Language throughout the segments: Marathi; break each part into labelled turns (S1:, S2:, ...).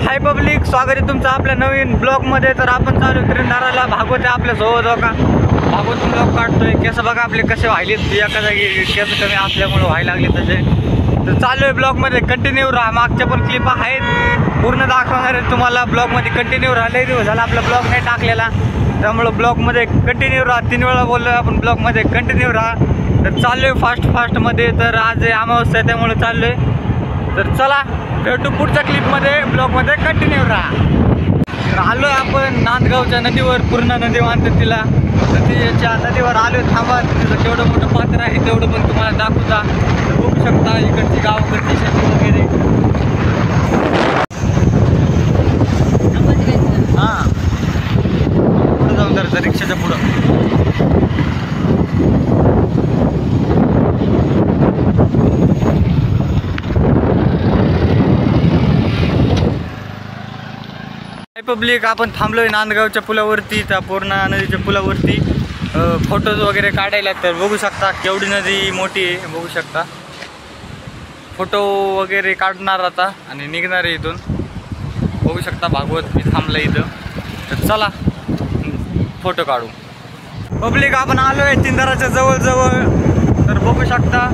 S1: हाय पब्लिक, स्वागत आहे तुमचं आपल्या नवीन ब्लॉगमध्ये। तर आपण चालू त्रिंदाराला भागवत आहे आपल्या सोबत हो का। भागवत ब्लॉग काढतोय। केस बघा आपले कसे व्हायलेत, एका जागी केस कमी असल्यामुळे व्हायला लागले तसे। तर चालू आहे ब्लॉगमध्ये, कंटिन्यू राहा। मागच्या पण क्लिप आहेत, पूर्ण दाखवणार आहे तुम्हाला ब्लॉगमध्ये। कंटिन्यू राहिले दिवस झाला आपला ब्लॉग नाही टाकलेला, त्यामुळे ब्लॉगमध्ये कंटिन्यू राहा। 3 वेळा बोललो आपण, ब्लॉगमध्ये कंटिन्यू राहा। तर चालू आहे फास्टमध्ये। तर आज अमावस्या आहे त्यामुळे चाललो आहे। तर चला भेटू पुढच्या क्लिपमध्ये, ब्लॉगमध्ये कंटिन्यू राहा। तर आलो आपण नांदगावच्या नदीवर, पूर्ण नदी मानतात तिला। नदीच्या नदीवर आलो, थांबा। तिथं केवढं मोठं पात्र आहे तेवढं पण तुम्हाला दाखवता। तर बघू शकता इकडची गावाकडची शेती वगैरे। हां, पुढं जाऊन जरा रिक्षाच्या पुढं। पब्लिक आपण थांबलोय नांदगावच्या पुलावरती, त्या पूर्ण नदीच्या पुलावरती फोटोज वगैरे काढायला। तर बघू शकता केवढी नदी मोठी आहे, बघू शकता। फोटो वगैरे काढणार आता आणि निघणार आहे इथून। बघू शकता भागवत मी थांबलं इथं। तर चला फोटो काढू। पब्लिक आपण आलो आहे चिंदराच्या जवळ। तर बघू शकता,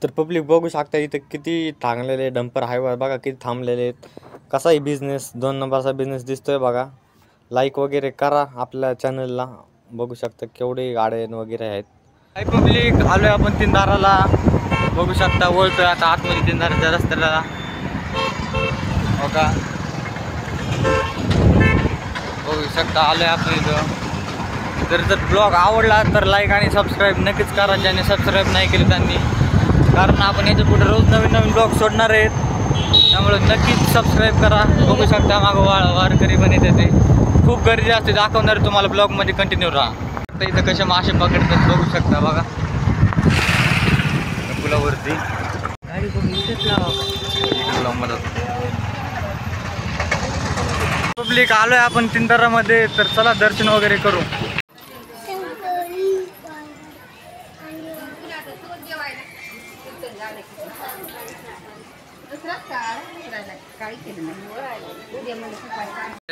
S1: तर पब्लिक बघू शकता इथं किती थांबलेले डंपर हायवे बघा, किती थांबलेले आहेत। कसाही बिझनेस 2 नंबरचा बिझनेस दिसतोय बघा। लाईक वगैरे करा आपल्या चॅनलला। बघू शकता केवढे गाड्या वगैरे आहेत। हाय पब्लिक, आलोय आपण तिंदाराला। बघू शकता वळतोय आता आतमध्ये तिंदाराच्या रस्त्याला बघा। बघू शकता आलोय आपण इथं। जर ब्लॉग आवडला तर लाईक आणि सबस्क्राईब नक्कीच करा, ज्याने सबस्क्राईब नाही केले त्यांनी, कारण आपण याच्या पुढे रोज नवीन ब्लॉग सोडणार आहेत, त्यामुळे नक्कीच सबस्क्राईब करा। बघू शकता मागं वारकरी पण येते, ते खूप गर्दी असते, दाखवणार तुम्हाला ब्लॉगमध्ये कंटिन्यू राहा। आता इथं कसे मासे पकडतात बघू शकता बघा पुलावरती। गाडी पब्लिक आलोय आपण तिंदारामध्ये। तर चला दर्शन वगैरे करू।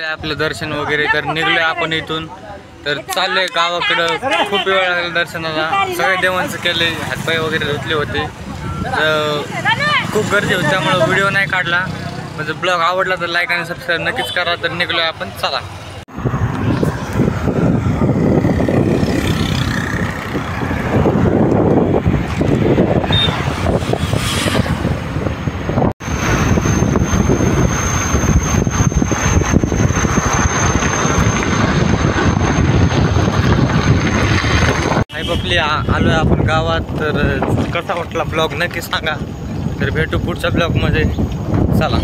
S1: आपलं दर्शन वगैरे कर निघलोय आपण इथून। तर चाललोय गावाकडं। खूप वेळ लागला दर्शनाला, सगळे देवांचं केले, हातपाय वगैरे धुतले होते। तर खूप गर्दी होती त्यामुळे व्हिडिओ नाही काढला। म्हणजे ब्लॉग आवडला तर लाईक आणि सबस्क्राईब नक्कीच करा। तर निघलोय आपण, चला। आलोय आपण गावात। तर कसा वाटला ब्लॉग नक्की सांगा। तर भेटू पुढच्या ब्लॉगमध्ये, चला।